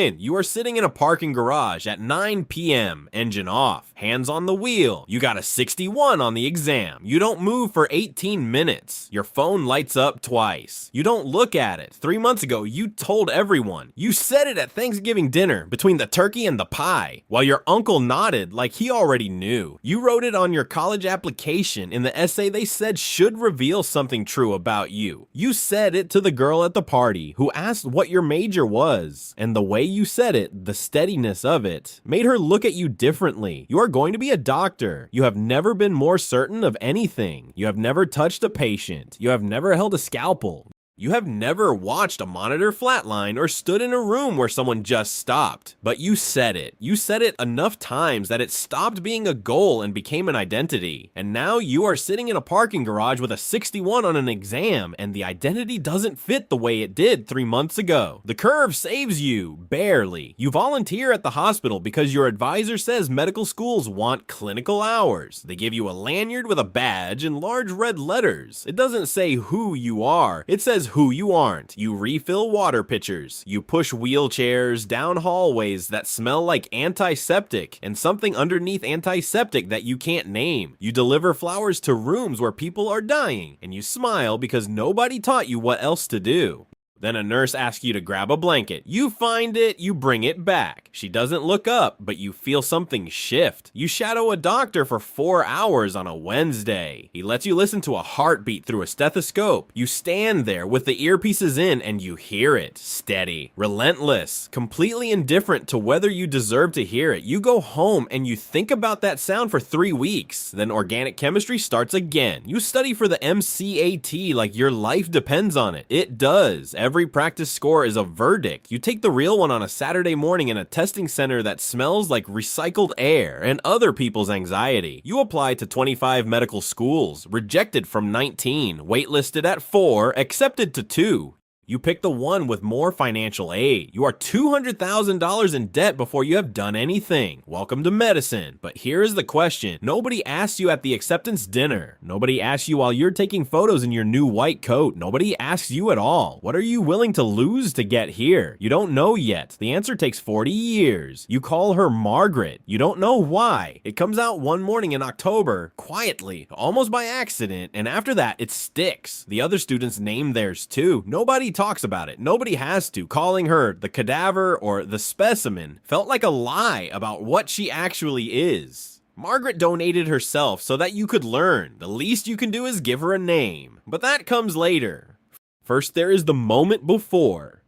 You are sitting in a parking garage at 9 p.m., engine off, hands on the wheel. You got a 61 on the exam. You don't move for 18 minutes. Your phone lights up twice. You don't look at it. 3 months ago, you told everyone. You said it at Thanksgiving dinner between the turkey and the pie, while your uncle nodded like he already knew. You wrote it on your college application in the essay they said should reveal something true about you. You said it to the girl at the party who asked what your major was, and the way you said it, the steadiness of it, made her look at you differently. You are going to be a doctor. You have never been more certain of anything. You have never touched a patient. You have never held a scalpel. You have never watched a monitor flatline or stood in a room where someone just stopped. But you said it. You said it enough times that it stopped being a goal and became an identity. And now you are sitting in a parking garage with a 61 on an exam, and the identity doesn't fit the way it did 3 months ago. The curve saves you, barely. You volunteer at the hospital because your advisor says medical schools want clinical hours. They give you a lanyard with a badge in large red letters. It doesn't say who you are. It says who you aren't. You refill water pitchers. You push wheelchairs down hallways that smell like antiseptic and something underneath antiseptic that you can't name. You deliver flowers to rooms where people are dying, and you smile because nobody taught you what else to do. Then a nurse asks you to grab a blanket. You find it, you bring it back. She doesn't look up, but you feel something shift. You shadow a doctor for 4 hours on a Wednesday. He lets you listen to a heartbeat through a stethoscope. You stand there with the earpieces in and you hear it. Steady, relentless, completely indifferent to whether you deserve to hear it. You go home and you think about that sound for 3 weeks. Then organic chemistry starts again. You study for the MCAT like your life depends on it. It does. Every practice score is a verdict. You take the real one on a Saturday morning in a testing center that smells like recycled air and other people's anxiety. You apply to 25 medical schools, rejected from 19, waitlisted at 4, accepted to 2. You pick the one with more financial aid. You are $200,000 in debt before you have done anything. Welcome to medicine. But here is the question. Nobody asks you at the acceptance dinner. Nobody asks you while you're taking photos in your new white coat. Nobody asks you at all. What are you willing to lose to get here? You don't know yet. The answer takes 40 years. You call her Margaret. You don't know why. It comes out one morning in October, quietly, almost by accident, and after that, it sticks. The other students name theirs too. Nobody talks about it. Nobody has to. Calling her the cadaver or the specimen felt like a lie about what she actually is. Margaret donated herself so that you could learn. The least you can do is give her a name. But that comes later. First, there is the moment before.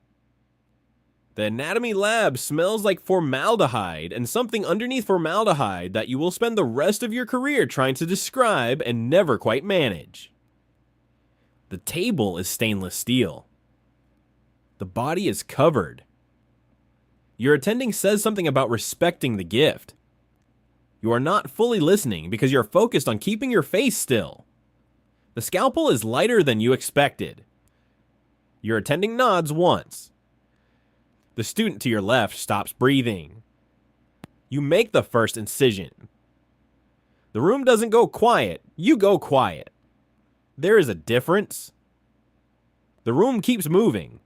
The anatomy lab smells like formaldehyde and something underneath formaldehyde that you will spend the rest of your career trying to describe and never quite manage. The table is stainless steel. The body is covered. Your attending says something about respecting the gift. You are not fully listening because you're focused on keeping your face still. The scalpel is lighter than you expected. Your attending nods once. The student to your left stops breathing. You make the first incision. The room doesn't go quiet, you go quiet. There is a difference. The room keeps moving.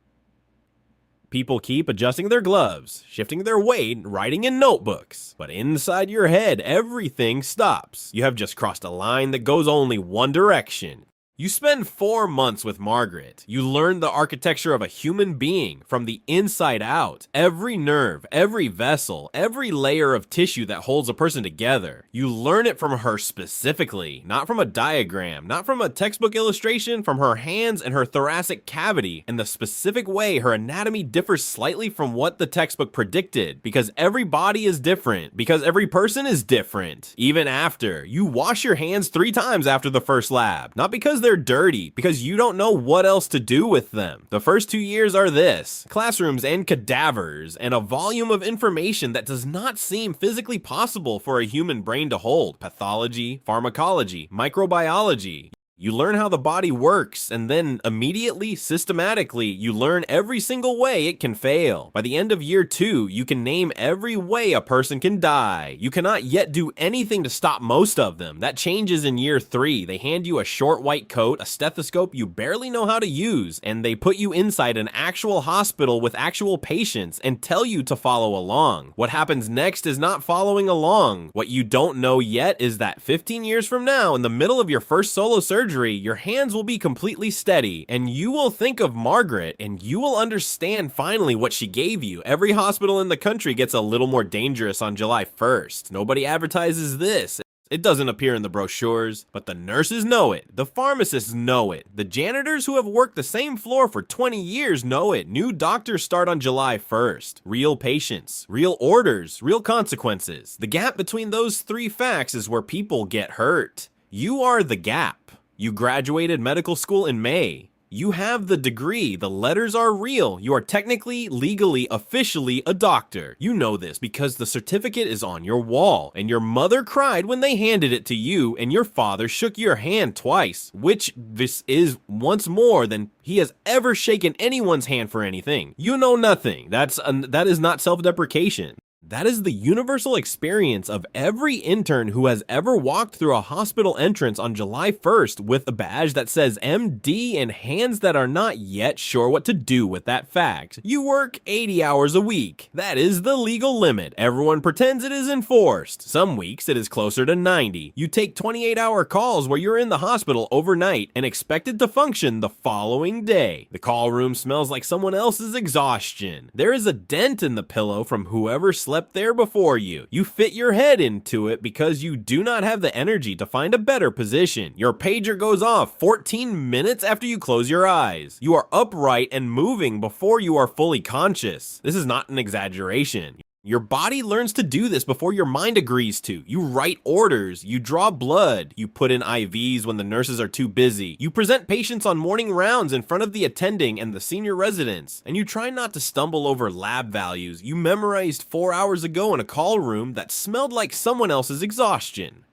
People keep adjusting their gloves, shifting their weight, writing in notebooks. But inside your head, everything stops. You have just crossed a line that goes only one direction. You spend 4 months with Margaret. You learn the architecture of a human being from the inside out. Every nerve, every vessel, every layer of tissue that holds a person together. You learn it from her specifically, not from a diagram, not from a textbook illustration, from her hands and her thoracic cavity, and the specific way her anatomy differs slightly from what the textbook predicted, because every body is different, because every person is different. Even after, you wash your hands 3 times after the first lab, not because they're dirty, because you don't know what else to do with them. The first 2 years are this: classrooms and cadavers, and a volume of information that does not seem physically possible for a human brain to hold. Pathology, pharmacology, microbiology. You learn how the body works, and then immediately, systematically, you learn every single way it can fail. By the end of year 2, you can name every way a person can die. You cannot yet do anything to stop most of them. That changes in year 3. They hand you a short white coat, a stethoscope you barely know how to use, and they put you inside an actual hospital with actual patients and tell you to follow along. What happens next is not following along. What you don't know yet is that 15 years from now, in the middle of your first solo surgery, your hands will be completely steady, and you will think of Margaret, and you will understand finally what she gave you. Every hospital in the country gets a little more dangerous on July 1st. Nobody advertises this. It doesn't appear in the brochures, but the nurses know it. The pharmacists know it. The janitors who have worked the same floor for 20 years know it. New doctors start on July 1st. Real patients, real orders, real consequences. The gap between those 3 facts is where people get hurt. You are the gap. You graduated medical school in May. You have the degree. The letters are real. You are technically, legally, officially a doctor. You know this because the certificate is on your wall, and your mother cried when they handed it to you, and your father shook your hand twice, which this is once more than he has ever shaken anyone's hand for anything. You know nothing. That is not self-deprecation. That is the universal experience of every intern who has ever walked through a hospital entrance on July 1st with a badge that says MD and hands that are not yet sure what to do with that fact. You work 80 hours a week. That is the legal limit. Everyone pretends it is enforced. Some weeks it is closer to 90. You take 28-hour calls where you're in the hospital overnight and expected to function the following day. The call room smells like someone else's exhaustion. There is a dent in the pillow from whoever slept there before you. You fit your head into it because you do not have the energy to find a better position. Your pager goes off 14 minutes after you close your eyes. You are upright and moving before you are fully conscious. This is not an exaggeration. Your body learns to do this before your mind agrees to. You write orders, you draw blood, you put in IVs when the nurses are too busy, you present patients on morning rounds in front of the attending and the senior residents, and you try not to stumble over lab values you memorized 4 hours ago in a call room that smelled like someone else's exhaustion.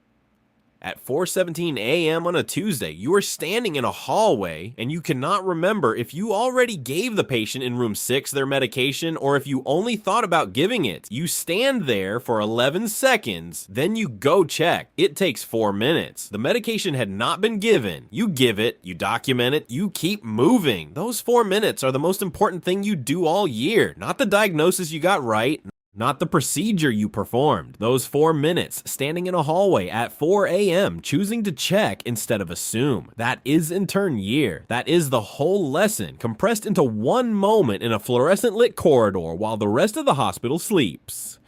At 4:17 a.m. on a Tuesday, you are standing in a hallway and you cannot remember if you already gave the patient in room 6 their medication or if you only thought about giving it. You stand there for 11 seconds, then you go check. It takes 4 minutes. The medication had not been given. You give it, you document it, you keep moving. Those 4 minutes are the most important thing you do all year, not the diagnosis you got right, not the procedure you performed. Those 4 minutes standing in a hallway at 4 a.m. choosing to check instead of assume. That is intern year. That is the whole lesson compressed into one moment in a fluorescent lit corridor while the rest of the hospital sleeps.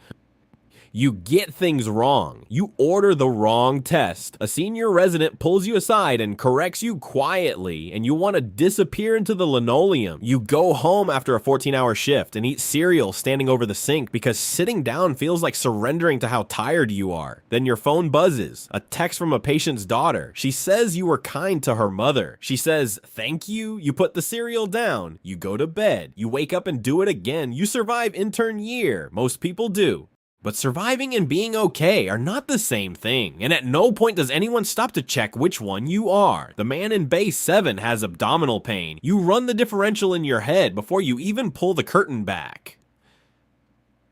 You get things wrong. You order the wrong test. A senior resident pulls you aside and corrects you quietly, and you want to disappear into the linoleum. You go home after a 14-hour shift and eat cereal standing over the sink because sitting down feels like surrendering to how tired you are. Then your phone buzzes. A text from a patient's daughter. She says you were kind to her mother. She says, "Thank you." You put the cereal down. You go to bed. You wake up and do it again. You survive intern year. Most people do. But surviving and being okay are not the same thing, and at no point does anyone stop to check which one you are. The man in bay 7 has abdominal pain. You run the differential in your head before you even pull the curtain back.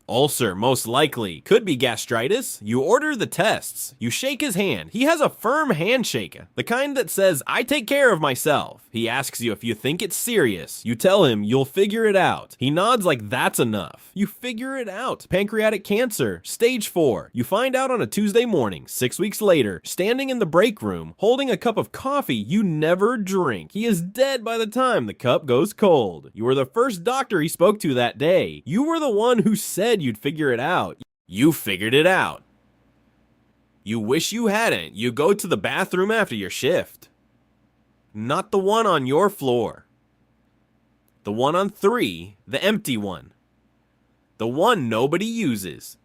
Ulcer, most likely. Could be gastritis. You order the tests. You shake his hand. He has a firm handshake, the kind that says, "I take care of myself." He asks you if you think it's serious. You tell him you'll figure it out. He nods like that's enough. You figure it out. Pancreatic cancer, stage 4. You find out on a Tuesday morning, 6 weeks later, standing in the break room, holding a cup of coffee you never drink. He is dead by the time the cup goes cold. You were the first doctor he spoke to that day. You were the one who said you'd figure it out. You figured it out. You wish you hadn't. You go to the bathroom after your shift. Not the one on your floor. The one on 3, the empty one. The one nobody uses.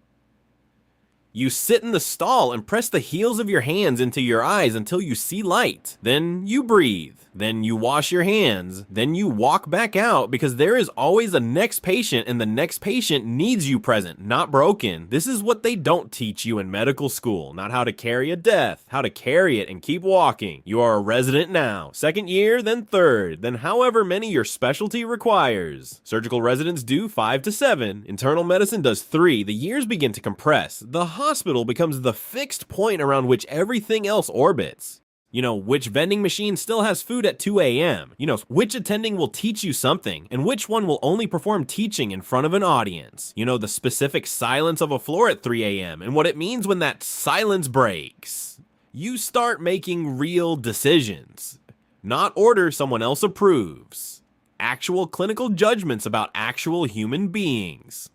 You sit in the stall and press the heels of your hands into your eyes until you see light. Then you breathe. Then you wash your hands. Then you walk back out because there is always a next patient and the next patient needs you present, not broken. This is what they don't teach you in medical school. Not how to carry a death, how to carry it and keep walking. You are a resident now. Second year, then third, then however many your specialty requires. Surgical residents do 5 to 7. Internal medicine does 3. The years begin to compress. The hospital becomes the fixed point around which everything else orbits. You know, which vending machine still has food at 2 a.m. You know, which attending will teach you something, and which one will only perform teaching in front of an audience. You know, the specific silence of a floor at 3 a.m. and what it means when that silence breaks. You start making real decisions, not orders someone else approves. Actual clinical judgments about actual human beings.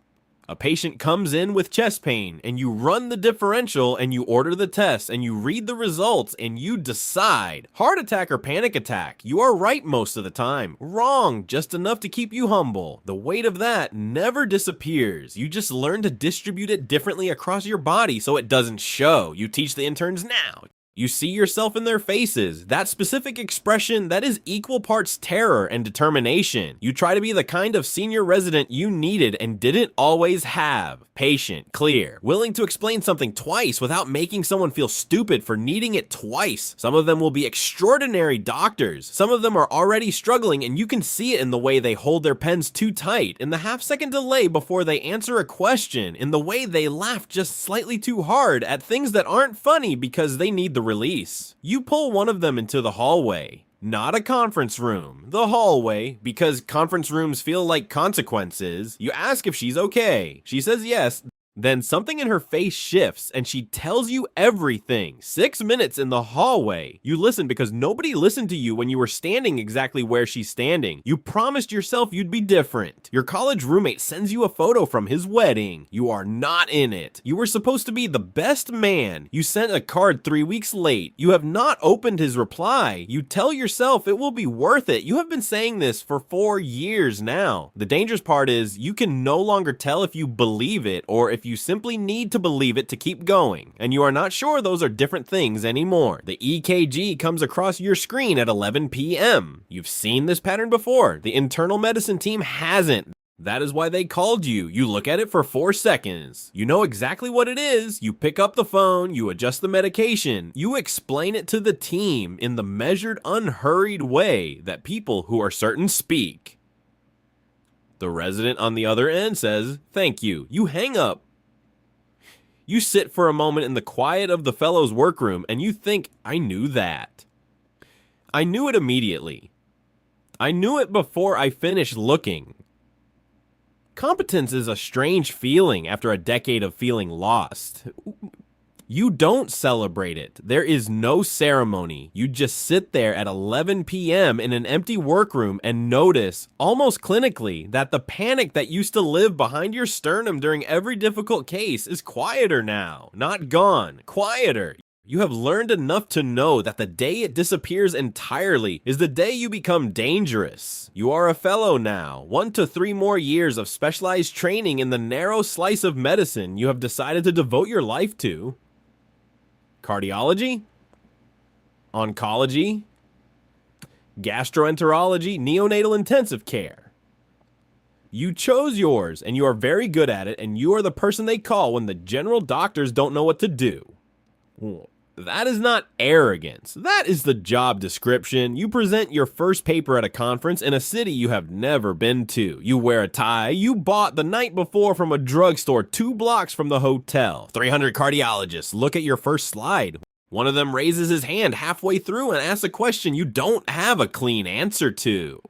A patient comes in with chest pain and you run the differential and you order the test and you read the results and you decide. Heart attack or panic attack. You are right most of the time. Wrong, just enough to keep you humble. The weight of that never disappears. You just learn to distribute it differently across your body so it doesn't show. You teach the interns now. You see yourself in their faces. That specific expression, that is equal parts terror and determination. You try to be the kind of senior resident you needed and didn't always have. Patient, clear, willing to explain something twice without making someone feel stupid for needing it twice. Some of them will be extraordinary doctors. Some of them are already struggling and you can see it in the way they hold their pens too tight, in the half-second delay before they answer a question, in the way they laugh just slightly too hard at things that aren't funny because they need the release. You pull one of them into the hallway. Not a conference room, the hallway, because conference rooms feel like consequences. You ask if she's okay. She says yes. Then something in her face shifts and she tells you everything. 6 minutes in the hallway. You listen because nobody listened to you when you were standing exactly where she's standing. You promised yourself you'd be different. Your college roommate sends you a photo from his wedding. You are not in it. You were supposed to be the best man. You sent a card 3 weeks late. You have not opened his reply. You tell yourself it will be worth it. You have been saying this for 4 years now. The dangerous part is you can no longer tell if you believe it or if you simply need to believe it to keep going, and you are not sure those are different things anymore. The EKG comes across your screen at 11 p.m. You've seen this pattern before. The internal medicine team hasn't. That is why they called you. You look at it for 4 seconds. You know exactly what it is. You pick up the phone, you adjust the medication, you explain it to the team in the measured, unhurried way that people who are certain speak. The resident on the other end says, "Thank you." You hang up. You sit for a moment in the quiet of the fellow's workroom and you think, I knew that. I knew it immediately. I knew it before I finished looking. Competence is a strange feeling after a decade of feeling lost. You don't celebrate it. There is no ceremony. You just sit there at 11 p.m. in an empty workroom and notice, almost clinically, that the panic that used to live behind your sternum during every difficult case is quieter now. Not gone, quieter. You have learned enough to know that the day it disappears entirely is the day you become dangerous. You are a fellow now. 1 to 3 more years of specialized training in the narrow slice of medicine you have decided to devote your life to. Cardiology, oncology, gastroenterology, neonatal intensive care. You chose yours and you are very good at it, and you are the person they call when the general doctors don't know what to do. That is not arrogance. That is the job description. You present your first paper at a conference in a city you have never been to. You wear a tie you bought the night before from a drugstore 2 blocks from the hotel. 300 cardiologists look at your first slide. One of them raises his hand halfway through and asks a question you don't have a clean answer to.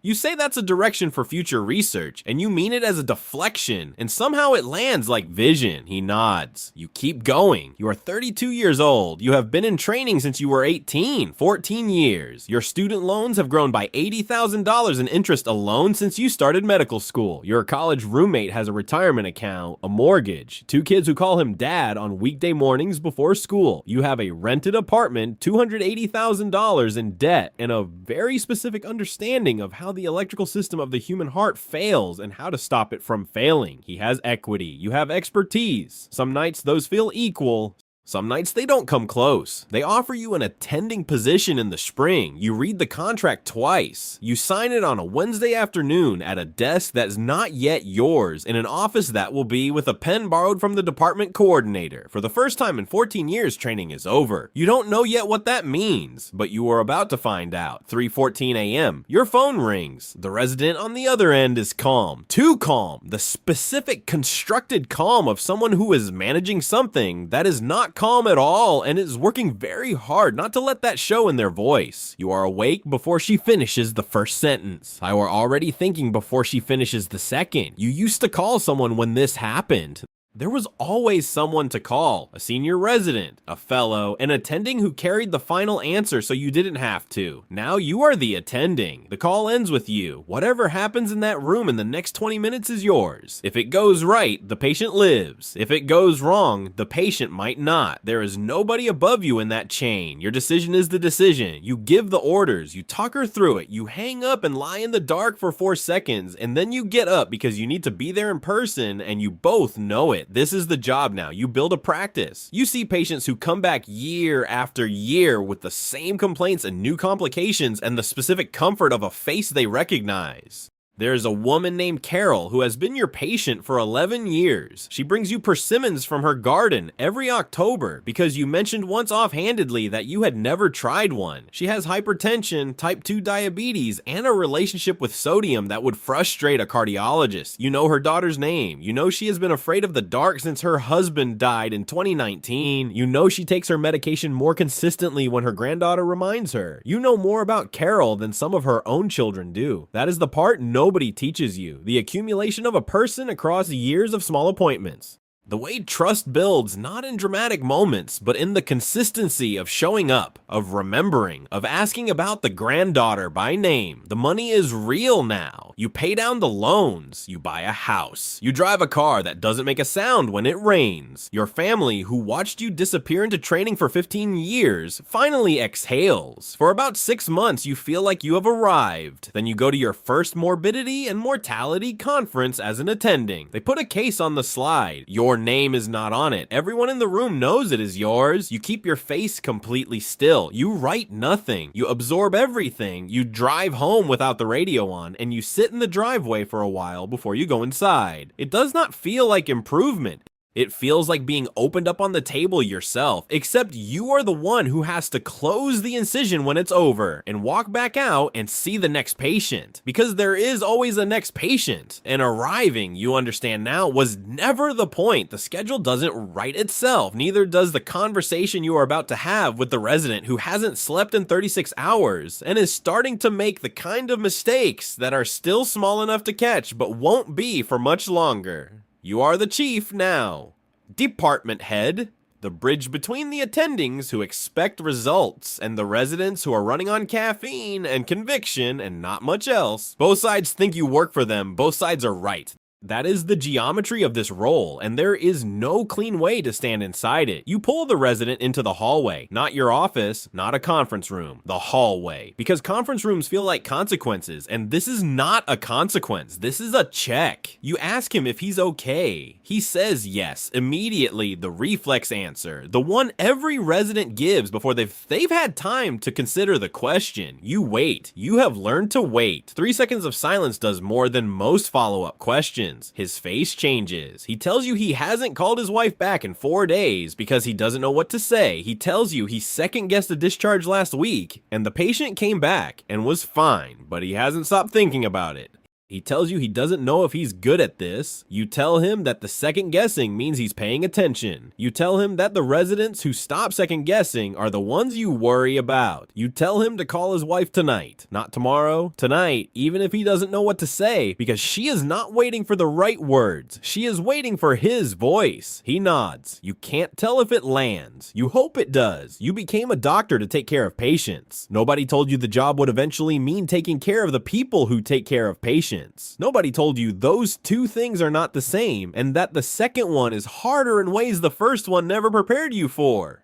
You say that's a direction for future research, and you mean it as a deflection, and somehow it lands like vision. He nods. You keep going. You are 32 years old. You have been in training since you were 18, 14 years. Your student loans have grown by $80,000 in interest alone since you started medical school. Your college roommate has a retirement account, a mortgage, 2 kids who call him dad on weekday mornings before school. You have a rented apartment, $280,000 in debt, and a very specific understanding of how how the electrical system of the human heart fails and how to stop it from failing. He has equity. You have expertise. Some nights those feel equal. Some nights they don't come close. They offer you an attending position in the spring. You read the contract twice. You sign it on a Wednesday afternoon at a desk that's not yet yours in an office that will be with a pen borrowed from the department coordinator. For the first time in 14 years, training is over. You don't know yet what that means, but you are about to find out. 3:14 a.m. Your phone rings. The resident on the other end is calm. Too calm. The specific constructed calm of someone who is managing something that is not calm at all and is working very hard not to let that show in their voice. You are awake before she finishes the first sentence. I were already thinking before she finishes the second. You used to call someone when this happened. There was always someone to call, a senior resident, a fellow, an attending who carried the final answer so you didn't have to. Now you are the attending. The call ends with you. Whatever happens in that room in the next 20 minutes is yours. If it goes right, the patient lives. If it goes wrong, the patient might not. There is nobody above you in that chain. Your decision is the decision. You give the orders. You talk her through it. You hang up and lie in the dark for 4 seconds, and then you get up because you need to be there in person, and you both know it. This is the job now. You build a practice. You see patients who come back year after year with the same complaints and new complications and the specific comfort of a face they recognize. There's a woman named Carol who has been your patient for 11 years. She brings you persimmons from her garden every October because you mentioned once offhandedly that you had never tried one. She has hypertension, type 2 diabetes, and a relationship with sodium that would frustrate a cardiologist. You know her daughter's name. You know she has been afraid of the dark since her husband died in 2019. You know she takes her medication more consistently when her granddaughter reminds her. You know more about Carol than some of her own children do. That is the part nobody teaches you, the accumulation of a person across years of small appointments. The way trust builds, not in dramatic moments, but in the consistency of showing up, of remembering, of asking about the granddaughter by name. The money is real now. You pay down the loans. You buy a house. You drive a car that doesn't make a sound when it rains. Your family, who watched you disappear into training for 15 years, finally exhales. For about 6 months, you feel like you have arrived. Then you go to your first morbidity and mortality conference as an attending. They put a case on the slide. Your name is not on it. Everyone in the room knows it is yours. You keep your face completely still. You write nothing. You absorb everything. You drive home without the radio on, and you sit in the driveway for a while before you go inside. It does not feel like improvement. It feels like being opened up on the table yourself, except you are the one who has to close the incision when it's over and walk back out and see the next patient. Because there is always a next patient. And arriving, you understand now, was never the point. The schedule doesn't write itself. Neither does the conversation you are about to have with the resident who hasn't slept in 36 hours and is starting to make the kind of mistakes that are still small enough to catch but won't be for much longer. You are the chief now. Department head. The bridge between the attendings who expect results and the residents who are running on caffeine and conviction and not much else. Both sides think you work for them. Both sides are right. That is the geometry of this role, and there is no clean way to stand inside it. You pull the resident into the hallway, not your office, not a conference room, the hallway. Because conference rooms feel like consequences, and this is not a consequence. This is a check. You ask him if he's okay. He says yes. Immediately, the reflex answer, the one every resident gives before they've had time to consider the question. You wait. You have learned to wait. 3 seconds of silence does more than most follow-up questions. His face changes. He tells you he hasn't called his wife back in 4 days because he doesn't know what to say. He tells you he second-guessed a discharge last week, and the patient came back and was fine, but he hasn't stopped thinking about it. He tells you he doesn't know if he's good at this. You tell him that the second guessing means he's paying attention. You tell him that the residents who stop second guessing are the ones you worry about. You tell him to call his wife tonight, not tomorrow, tonight, even if he doesn't know what to say, because she is not waiting for the right words. She is waiting for his voice. He nods. You can't tell if it lands. You hope it does. You became a doctor to take care of patients. Nobody told you the job would eventually mean taking care of the people who take care of patients. Nobody told you those two things are not the same, and that the second one is harder in ways the first one never prepared you for.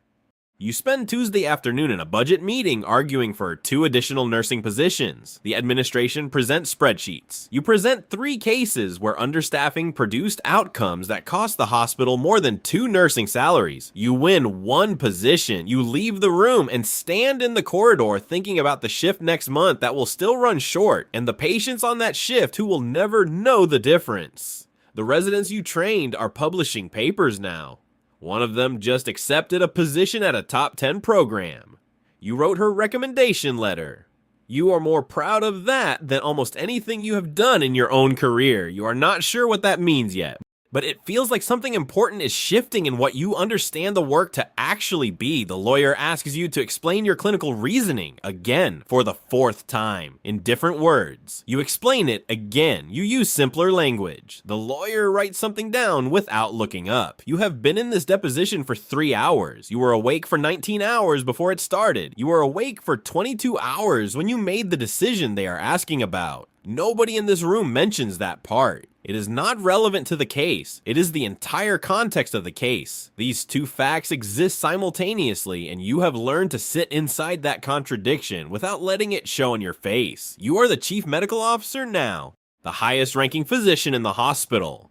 You spend Tuesday afternoon in a budget meeting arguing for 2 additional nursing positions. The administration presents spreadsheets. You present 3 cases where understaffing produced outcomes that cost the hospital more than 2 nursing salaries. You win 1 position. You leave the room and stand in the corridor thinking about the shift next month that will still run short and the patients on that shift who will never know the difference. The residents you trained are publishing papers now. One of them just accepted a position at a top 10 program. You wrote her recommendation letter. You are more proud of that than almost anything you have done in your own career. You are not sure what that means yet, but it feels like something important is shifting in what you understand the work to actually be. The lawyer asks you to explain your clinical reasoning again for the 4th time in different words. You explain it again. You use simpler language. The lawyer writes something down without looking up. You have been in this deposition for 3 hours. You were awake for 19 hours before it started. You were awake for 22 hours when you made the decision they are asking about. Nobody in this room mentions that part. It is not relevant to the case. It is the entire context of the case. These 2 facts exist simultaneously, and you have learned to sit inside that contradiction without letting it show on your face. You are the chief medical officer now, the highest ranking physician in the hospital.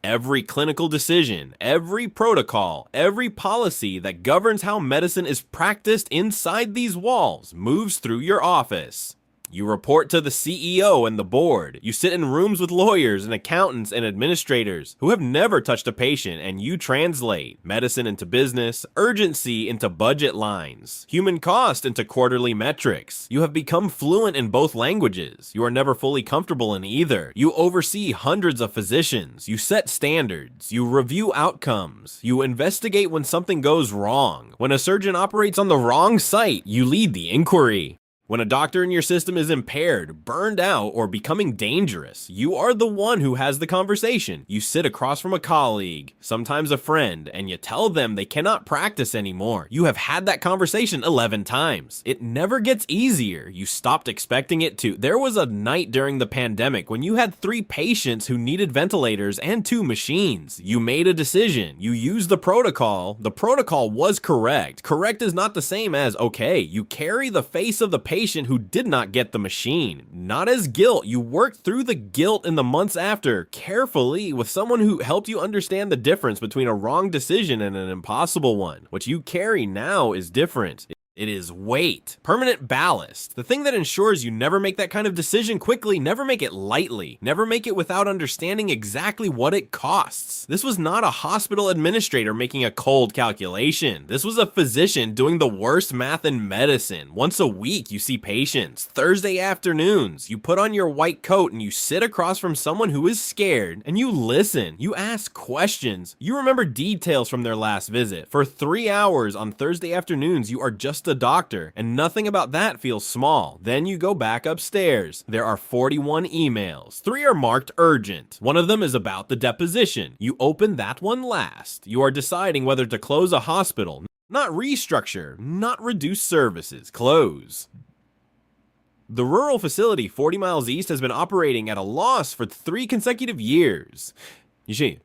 Every clinical decision, every protocol, every policy that governs how medicine is practiced inside these walls moves through your office. You report to the CEO and the board. You sit in rooms with lawyers and accountants and administrators who have never touched a patient, and you translate medicine into business, urgency into budget lines, human cost into quarterly metrics. You have become fluent in both languages. You are never fully comfortable in either. You oversee hundreds of physicians. You set standards. You review outcomes. You investigate when something goes wrong. When a surgeon operates on the wrong site, you lead the inquiry. When a doctor in your system is impaired, burned out, or becoming dangerous, you are the one who has the conversation. You sit across from a colleague, sometimes a friend, and you tell them they cannot practice anymore. You have had that conversation 11 times. It never gets easier. You stopped expecting it to. There was a night during the pandemic when you had 3 patients who needed ventilators and 2 machines. You made a decision. You used the protocol. The protocol was correct. Correct is not the same as okay. You carry the face of the patient who did not get the machine. Not as guilt. You worked through the guilt in the months after, carefully, with someone who helped you understand the difference between a wrong decision and an impossible one. What you carry now is different. It is weight, permanent ballast, the thing that ensures you never make that kind of decision quickly, never make it lightly, never make it without understanding exactly what it costs. This was not a hospital administrator making a cold calculation. This was a physician doing the worst math in medicine. Once a week, you see patients. Thursday afternoons, you put on your white coat and you sit across from someone who is scared and you listen. You ask questions. You remember details from their last visit. For 3 hours on Thursday afternoons, you are just a doctor, and nothing about that feels small. Then you go back upstairs. There are 41 emails. 3 are marked urgent. One of them is about the deposition. You open that one last. You are deciding whether to close a hospital, not restructure, not reduce services, close. The rural facility 40 miles east has been operating at a loss for 3 consecutive years. You see,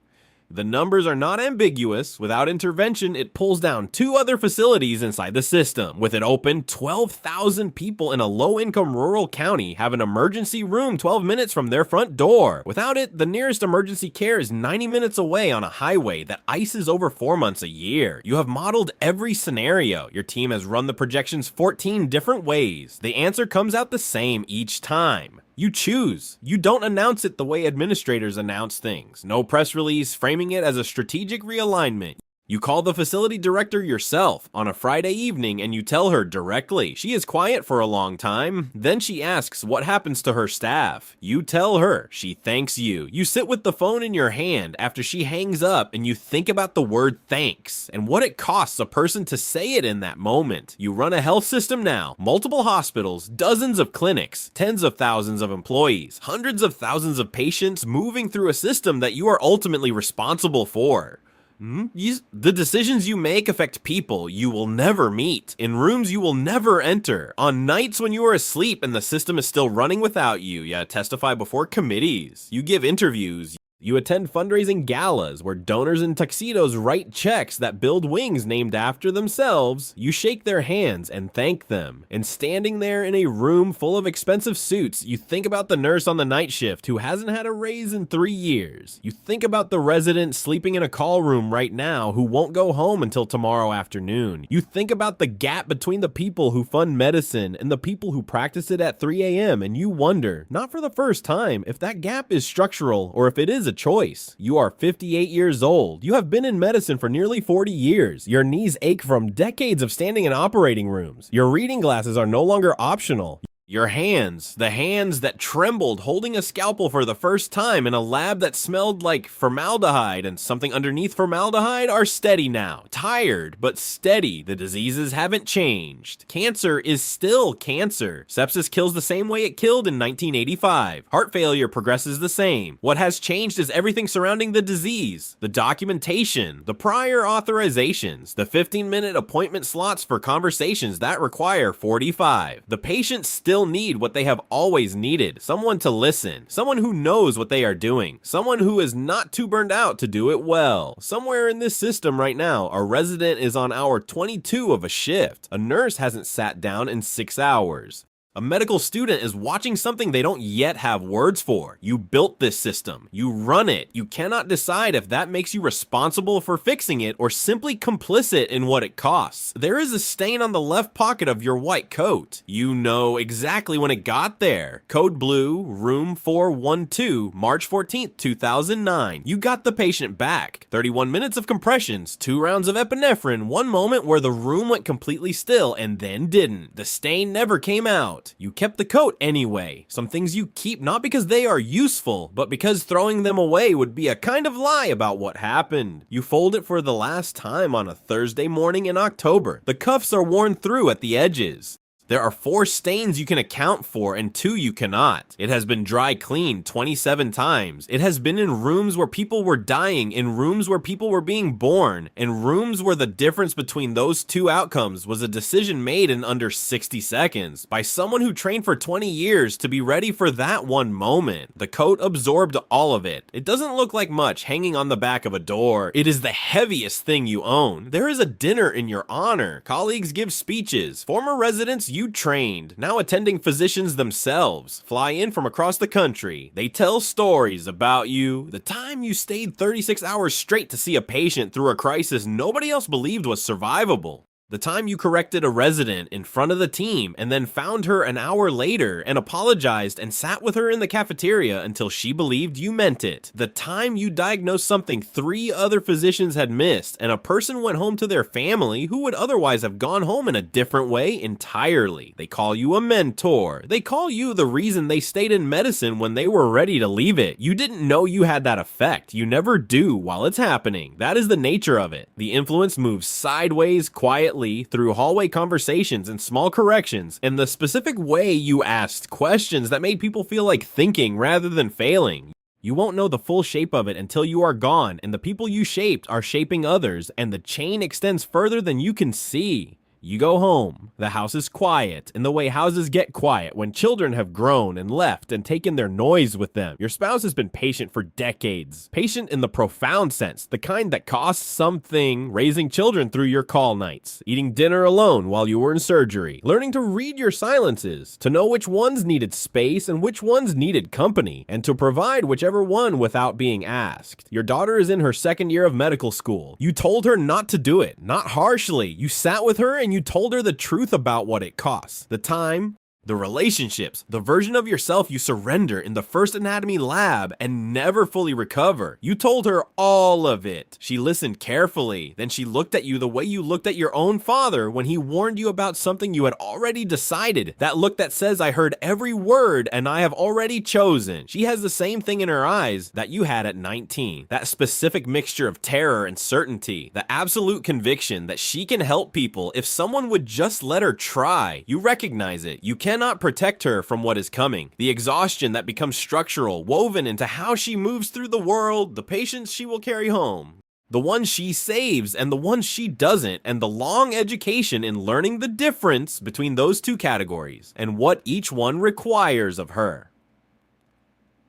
the numbers are not ambiguous. Without intervention, it pulls down 2 other facilities inside the system. With it open, 12,000 people in a low-income rural county have an emergency room 12 minutes from their front door. Without it, the nearest emergency care is 90 minutes away on a highway that ices over 4 months a year. You have modeled every scenario. Your team has run the projections 14 different ways. The answer comes out the same each time. You choose. You don't announce it the way administrators announce things. No press release framing it as a strategic realignment. You call the facility director yourself on a Friday evening and you tell her directly. She is quiet for a long time. Then she asks what happens to her staff. You tell her. She thanks you. You sit with the phone in your hand after she hangs up and you think about the word thanks and what it costs a person to say it in that moment. You run a health system now. Multiple hospitals, dozens of clinics, tens of thousands of employees, hundreds of thousands of patients moving through a system that you are ultimately responsible for. The decisions you make affect people you will never meet, in rooms you will never enter, on nights when you are asleep and the system is still running without you. You testify before committees, you give interviews, You attend fundraising galas where donors in tuxedos write checks that build wings named after themselves. You shake their hands and thank them. And standing there in a room full of expensive suits, you think about the nurse on the night shift who hasn't had a raise in 3 years. You think about the resident sleeping in a call room right now who won't go home until tomorrow afternoon. You think about the gap between the people who fund medicine and the people who practice it at 3 a.m. and you wonder, not for the first time, if that gap is structural or if it is a choice. You are 58 years old. You have been in medicine for nearly 40 years. Your knees ache from decades of standing in operating rooms. Your reading glasses are no longer optional. Your hands, the hands that trembled holding a scalpel for the first time in a lab that smelled like formaldehyde and something underneath formaldehyde, are steady now. Tired, but steady. The diseases haven't changed. Cancer is still cancer. Sepsis kills the same way it killed in 1985. Heart failure progresses the same. What has changed is everything surrounding the disease. The documentation, the prior authorizations, the 15-minute appointment slots for conversations that require 45. The patient still need what they have always needed. Someone to listen. Someone who knows what they are doing. Someone who is not too burned out to do it well. Somewhere in this system right now, a resident is on hour 22 of a shift. A nurse hasn't sat down in 6 hours. A medical student is watching something they don't yet have words for. You built this system. You run it. You cannot decide if that makes you responsible for fixing it or simply complicit in what it costs. There is a stain on the left pocket of your white coat. You know exactly when it got there. Code blue, room 412, March 14th, 2009. You got the patient back. 31 minutes of compressions, 2 rounds of epinephrine, 1 moment where the room went completely still and then didn't. The stain never came out. You kept the coat anyway. Some things you keep not because they are useful, but because throwing them away would be a kind of lie about what happened. You fold it for the last time on a Thursday morning in October. The cuffs are worn through at the edges. There are 4 stains you can account for and 2 you cannot. It has been dry cleaned 27 times. It has been in rooms where people were dying, in rooms where people were being born, in rooms where the difference between those 2 outcomes was a decision made in under 60 seconds by someone who trained for 20 years to be ready for that one moment. The coat absorbed all of it. It doesn't look like much hanging on the back of a door. It is the heaviest thing you own. There is a dinner in your honor. Colleagues give speeches. Former residents you trained, now attending physicians themselves, fly in from across the country. They tell stories about you. The time you stayed 36 hours straight to see a patient through a crisis nobody else believed was survivable. The time you corrected a resident in front of the team and then found her an hour later and apologized and sat with her in the cafeteria until she believed you meant it. The time you diagnosed something 3 other physicians had missed and a person went home to their family who would otherwise have gone home in a different way entirely. They call you a mentor. They call you the reason they stayed in medicine when they were ready to leave it. You didn't know you had that effect. You never do while it's happening. That is the nature of it. The influence moves sideways, quietly, through hallway conversations and small corrections, and the specific way you asked questions that made people feel like thinking rather than failing. You won't know the full shape of it until you are gone, and the people you shaped are shaping others, and the chain extends further than you can see. You go home, the house is quiet, in the way houses get quiet when children have grown and left and taken their noise with them. Your spouse has been patient for decades. Patient in the profound sense, the kind that costs something, raising children through your call nights, eating dinner alone while you were in surgery, learning to read your silences, to know which ones needed space and which ones needed company, and to provide whichever one without being asked. Your daughter is in her 2nd year of medical school. You told her not to do it, not harshly. You sat with her and you told her the truth about what it costs, the time, the relationships, the version of yourself you surrender in the first anatomy lab and never fully recover. You told her all of it. She listened carefully. Then she looked at you the way you looked at your own father when he warned you about something you had already decided. That look that says, I heard every word and I have already chosen. She has the same thing in her eyes that you had at 19. That specific mixture of terror and certainty. The absolute conviction that she can help people if someone would just let her try. You recognize it. You cannot protect her from what is coming. The exhaustion that becomes structural, woven into how she moves through the world, the patients she will carry home, the ones she saves and the ones she doesn't, and the long education in learning the difference between those 2 categories and what each one requires of her.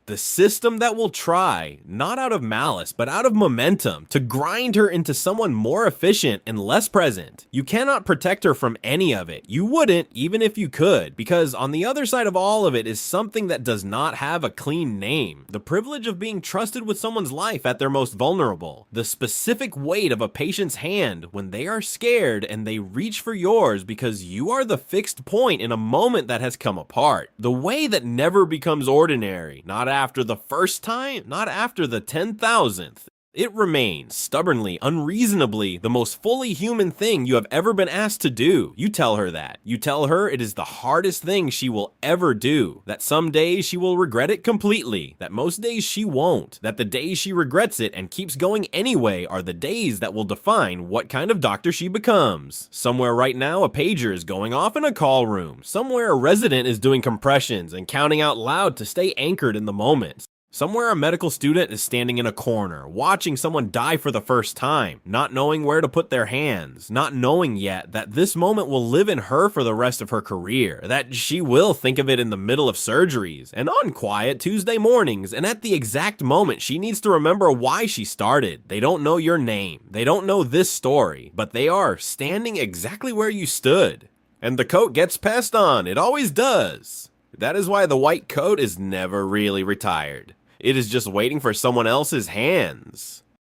The system that will try, not out of malice, but out of momentum, to grind her into someone more efficient and less present. You cannot protect her from any of it. You wouldn't, even if you could, because on the other side of all of it is something that does not have a clean name. The privilege of being trusted with someone's life at their most vulnerable. The specific weight of a patient's hand when they are scared and they reach for yours because you are the fixed point in a moment that has come apart. The way that never becomes ordinary, not after the first time, not after the 10,000th. It remains, stubbornly, unreasonably, the most fully human thing you have ever been asked to do. You tell her that. You tell her it is the hardest thing she will ever do. That some days she will regret it completely. That most days she won't. That the days she regrets it and keeps going anyway are the days that will define what kind of doctor she becomes. Somewhere right now a pager is going off in a call room. Somewhere a resident is doing compressions and counting out loud to stay anchored in the moment. Somewhere a medical student is standing in a corner, watching someone die for the first time, not knowing where to put their hands, not knowing yet that this moment will live in her for the rest of her career, that she will think of it in the middle of surgeries, and on quiet Tuesday mornings, and at the exact moment she needs to remember why she started. They don't know your name, they don't know this story, but they are standing exactly where you stood. And the coat gets passed on, it always does. That is why the white coat is never really retired. It is just waiting for someone else's hands.